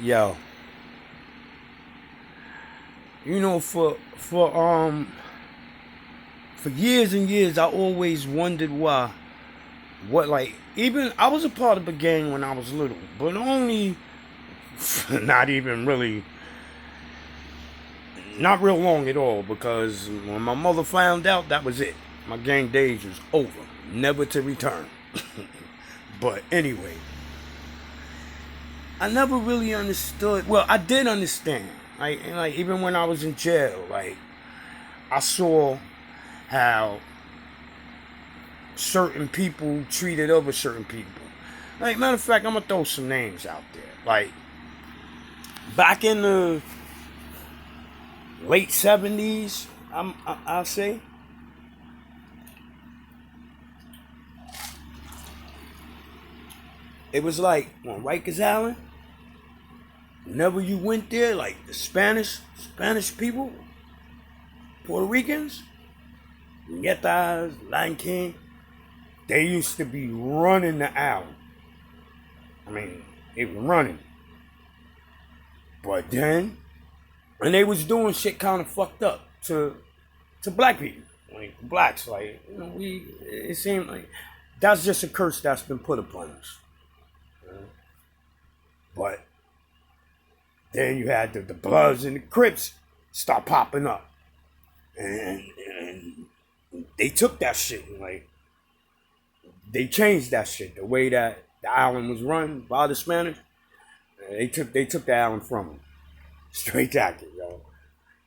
Yo, you know, for years and years, I always wondered why. What like even I was a part of a gang when I was little, but only not even really, not real long at all. Because when my mother found out, that was it. My gang days was over, never to return. But anyway, I never really understood. Well, I did understand. Like even when I was in jail, like I saw how certain people treated other certain people. Like matter of fact, I'm gonna throw some names out there. Like back in the late '70s, I'll say it was like on Rikers Island. Whenever you went there, like the Spanish people, Puerto Ricans, Nietas, Lion King, they used to be running the alley. I mean, they were running. But then, and they was doing shit kind of fucked up to black people, like blacks. Like it seemed like that's just a curse that's been put upon us. But then you had the Bloods and the Crips start popping up, and they took that shit and like they changed that shit. The way that the island was run by the Spanish, they took the island from them. Straight jacket, yo.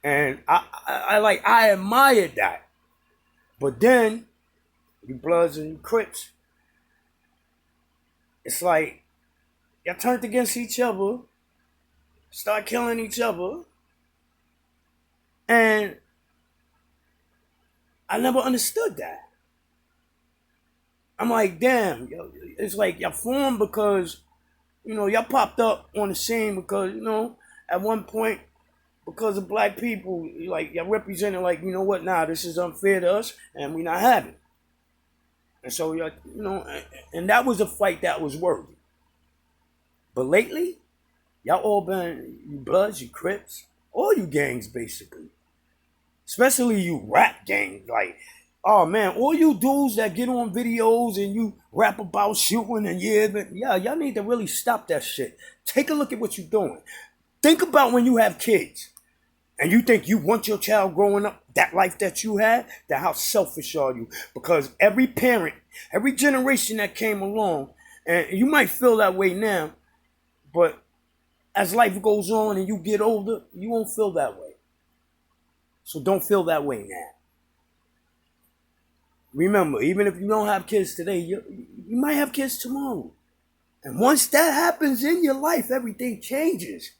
And I admired that. But then you Bloods and Crips, it's like y'all turned against each other, start killing each other, and I never understood that. I'm like, damn, yo, it's like y'all formed because y'all popped up on the scene because at one point because of black people, like y'all represented like what? Nah, this is unfair to us, and we not having. And so y'all, and that was a fight that was worthy. But lately, y'all all been you Bloods, you Crips, all you gangs basically, especially you rap gangs. Like, oh man, all you dudes that get on videos and you rap about shooting and yeah, y'all need to really stop that shit. Take a look at what you're doing. Think about when you have kids and you think you want your child growing up that life that you had, that how selfish are you? Because every parent, every generation that came along, and you might feel that way now, but as life goes on and you get older, you won't feel that way. So don't feel that way now. Remember, even if you don't have kids today, you might have kids tomorrow. And once that happens in your life, everything changes.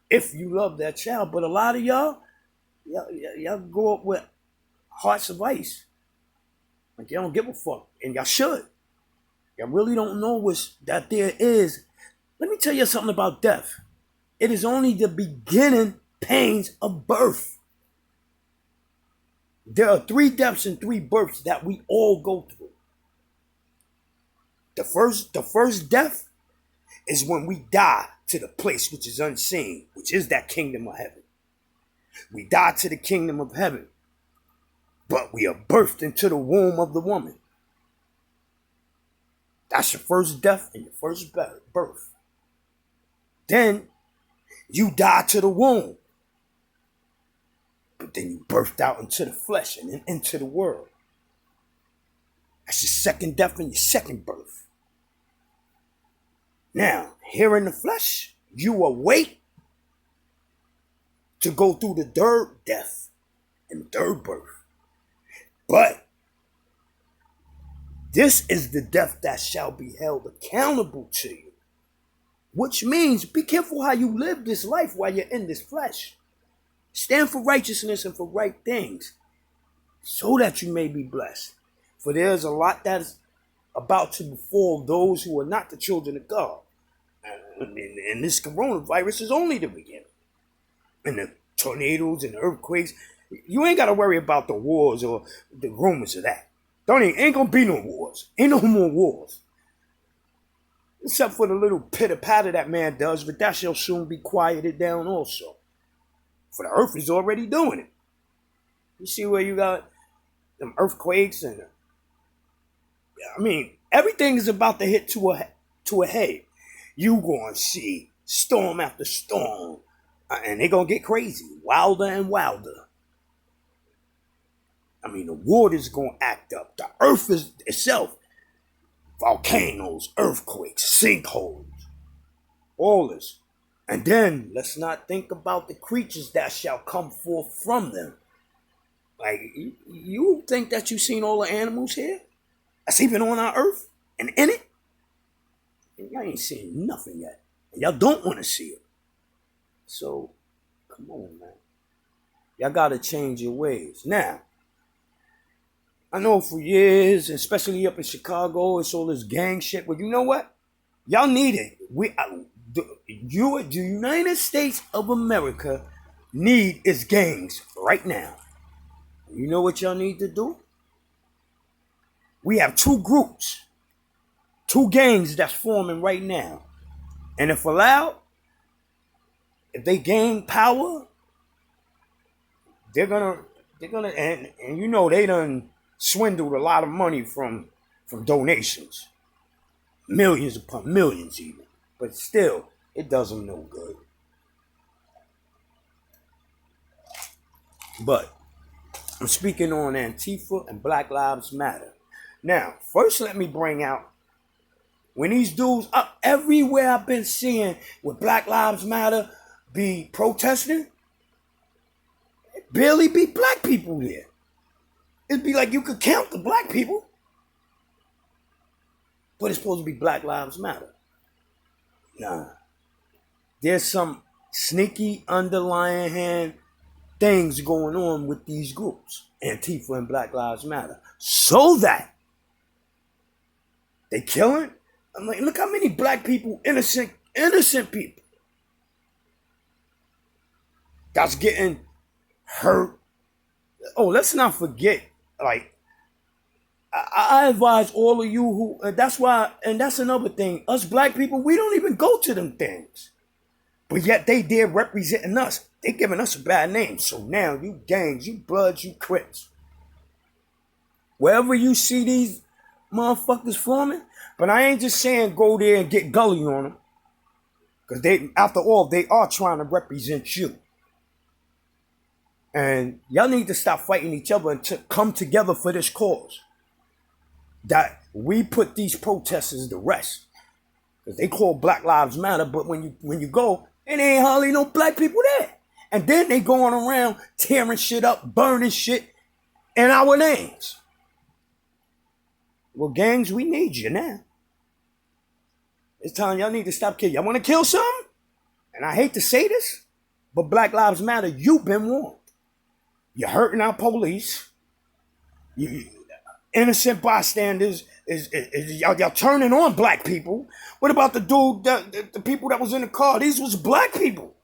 If you love that child. But a lot of y'all grow up with hearts of ice. Like y'all don't give a fuck. And y'all should. Y'all really don't know that there is. Let me tell you something about death. It is only the beginning pains of birth. There are 3 deaths and 3 births that we all go through. The first death is when we die to the place which is unseen, which is that kingdom of heaven. We die to the kingdom of heaven, but we are birthed into the womb of the woman. That's your first death and your first birth. Then you die to the womb, but then you birthed out into the flesh and then into the world. That's your second death and your second birth. Now, here in the flesh, you await to go through the third death and third birth. But this is the death that shall be held accountable to you. Which means be careful how you live this life while you're in this flesh. Stand for righteousness and for right things so that you may be blessed. For there's a lot that is about to befall those who are not the children of God. And this coronavirus is only the beginning. And the tornadoes and the earthquakes, you ain't got to worry about the wars or the rumors of that. Ain't gonna be no wars. Ain't no more wars. Except for the little pitter-patter that man does, but that shall soon be quieted down also. For the earth is already doing it. You see where you got them earthquakes and I mean, everything is about to hit to a head. You gonna see storm after storm, and they gonna get crazy, wilder and wilder. I mean, the water's gonna act up. The earth is itself, volcanoes, earthquakes, sinkholes, all this. And then let's not think about the creatures that shall come forth from them. Like, you think that you've seen all the animals here? That's even on our earth and in it? Y'all ain't seen nothing yet. And y'all don't want to see it. So, come on, man. Y'all got to change your ways. Now, I know for years, especially up in Chicago, it's all this gang shit. But you know what? Y'all need it. The United States of America need its gangs right now. You know what y'all need to do? We have two groups, two gangs that's forming right now. And if allowed, if they gain power, they're gonna and you know they done swindled a lot of money from donations. Millions upon millions even. But still, it does them no good. But I'm speaking on Antifa and Black Lives Matter. Now, first let me bring out, when these dudes up everywhere I've been seeing with Black Lives Matter be protesting, it barely be black people there. It'd be like you could count the black people. But it's supposed to be Black Lives Matter. Nah. There's some sneaky underlying hand things going on with these groups, Antifa and Black Lives Matter, so that they killing. I'm like, look how many black people, innocent people, that's getting hurt. Oh, let's not forget, like, I advise all of you who, that's why, and that's another thing, us black people, we don't even go to them things. But yet they there representing us. They giving us a bad name. So now you gangs, you bloods, you crips. Wherever you see these motherfuckers forming, but I ain't just saying go there and get gully on them. Because they, after all, they are trying to represent you. And y'all need to stop fighting each other and to come together for this cause. That we put these protesters to rest. Because they call Black Lives Matter, but when you go, and there ain't hardly no black people there. And then they going around tearing shit up, burning shit in our names. Well, gangs, we need you now. It's time y'all need to stop killing. Y'all want to kill something? And I hate to say this, but Black Lives Matter, you've been warned. You're hurting our police. Innocent bystanders y'all turning on black people. What about the dude, the people that was in the car? These was black people.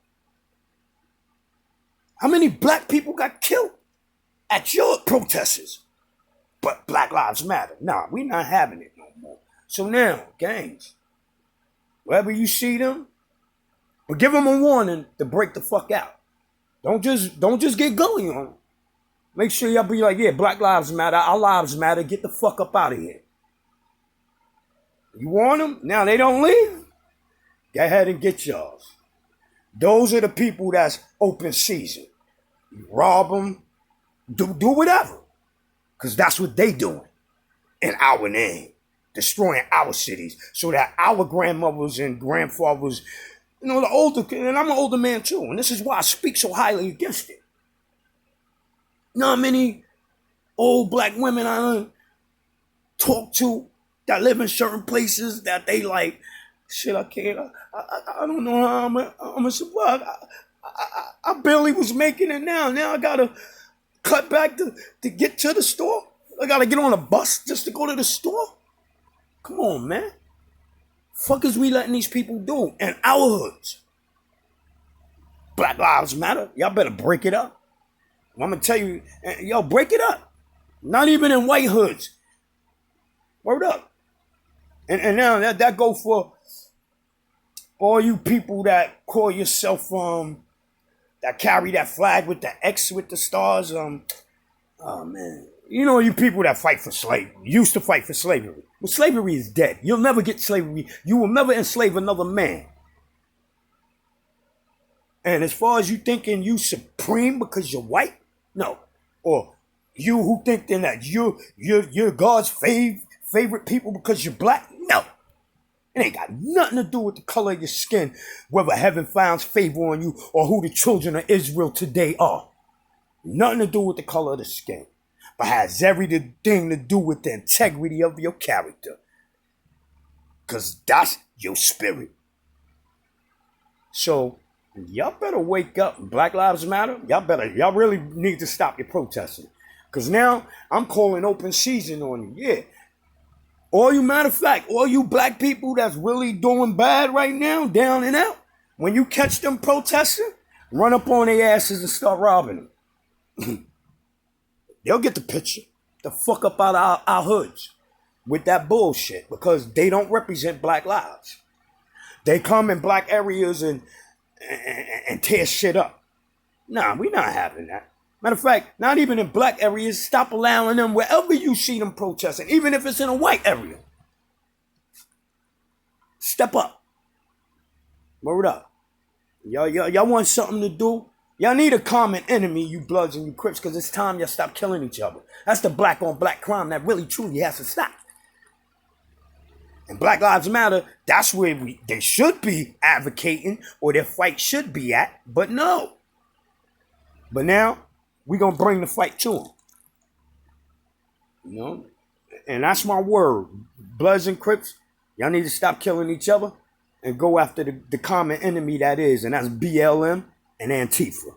How many black people got killed at your protesters? But Black Lives Matter. Nah, we not having it no more. So now, gangs, wherever you see them, but give them a warning to break the fuck out. Don't just get gully on them. Make sure y'all be like, yeah, Black Lives Matter, our lives matter, get the fuck up out of here. You want them? Now they don't leave? Go ahead and get yours. Those are the people that's open season. You rob them, do whatever. Because that's what they doing in our name. Destroying our cities so that our grandmothers and grandfathers, the older, and I'm an older man too, and this is why I speak so highly against it. You know how many old black women I talk to that live in certain places that they like, shit, I can't, I don't know how I'm gonna survive. I barely was making it now. Now I gotta cut back to get to the store. I gotta get on a bus just to go to the store. Come on, man. Fuck is we letting these people do in our hoods? Black Lives Matter. Y'all better break it up. I'm gonna tell you, yo, break it up. Not even in white hoods. Word up. And now that go for All you people that call yourself, that carry that flag with the X with the stars, oh man. You know, you people that fight for slavery, used to fight for slavery. Well, slavery is dead. You'll never get slavery. You will never enslave another man. And as far as you thinking you supreme because you're white, no. Or you who thinking that you're God's favorite people because you're black, no. It ain't got nothing to do with the color of your skin, whether heaven finds favor on you or who the children of Israel today are. Nothing to do with the color of the skin, but has everything to do with the integrity of your character. Because that's your spirit. So, y'all better wake up. Black Lives Matter. Y'all really need to stop your protesting. Because now I'm calling open season on you. Yeah. Matter of fact, all you black people that's really doing bad right now, down and out, when you catch them protesting, run up on their asses and start robbing them. They'll get the picture. The fuck up out of our hoods with that bullshit because they don't represent black lives. They come in black areas and tear shit up. Nah, we not having that. Matter of fact, not even in black areas, stop allowing them wherever you see them protesting, even if it's in a white area. Step up. Word up. Y'all want something to do? Y'all need a common enemy, you Bloods and you Crips, because it's time y'all stop killing each other. That's the black on black crime that really truly has to stop. And Black Lives Matter, that's where they should be advocating or their fight should be at, but no. But now, we're going to bring the fight to them. You know? And that's my word. Bloods and Crips, y'all need to stop killing each other and go after the common enemy that is, and that's BLM and Antifa.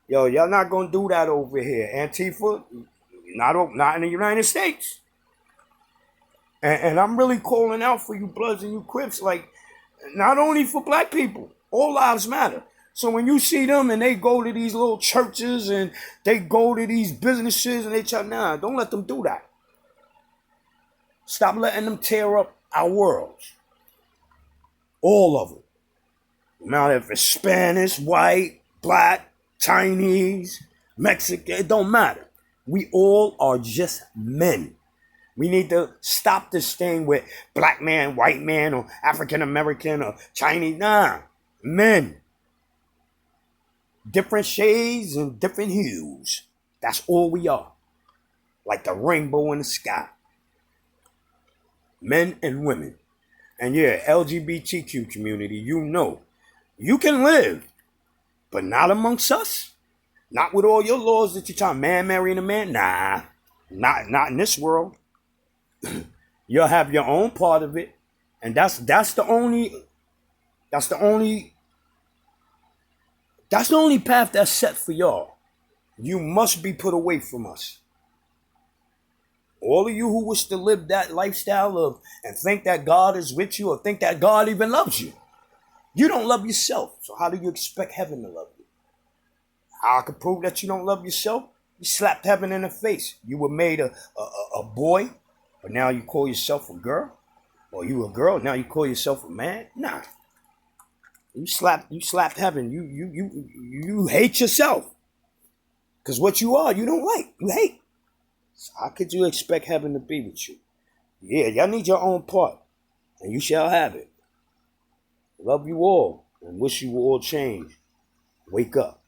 Yo, y'all not going to do that over here. Antifa, not in the United States. And I'm really calling out for you Bloods and you Crips, like, not only for black people, all lives matter. So when you see them and they go to these little churches and they go to these businesses and they try, nah, don't let them do that. Stop letting them tear up our worlds. All of them. Now if it's Spanish, white, black, Chinese, Mexican, it don't matter. We all are just men. We need to stop this thing with black man, white man, or African American, or Chinese. Nah, men. Different shades and different hues. That's all we are. Like the rainbow in the sky. Men and women. And yeah, LGBTQ community, you know. You can live, but not amongst us. Not with all your laws that you're talking, man marrying a man. Nah, not in this world. You'll have your own part of it. And that's the only path that's set for y'all. You must be put away from us. All of you who wish to live that lifestyle of and think that God is with you or think that God even loves you. You don't love yourself. So how do you expect heaven to love you? How I can prove that you don't love yourself? You slapped heaven in the face. You were made a boy, but now you call yourself a girl? Or you a girl, now you call yourself a man? Nah. You slapped heaven. You hate yourself. Because what you are, you don't like. You hate. So how could you expect heaven to be with you? Yeah, y'all need your own part. And you shall have it. Love you all and wish you all change. Wake up.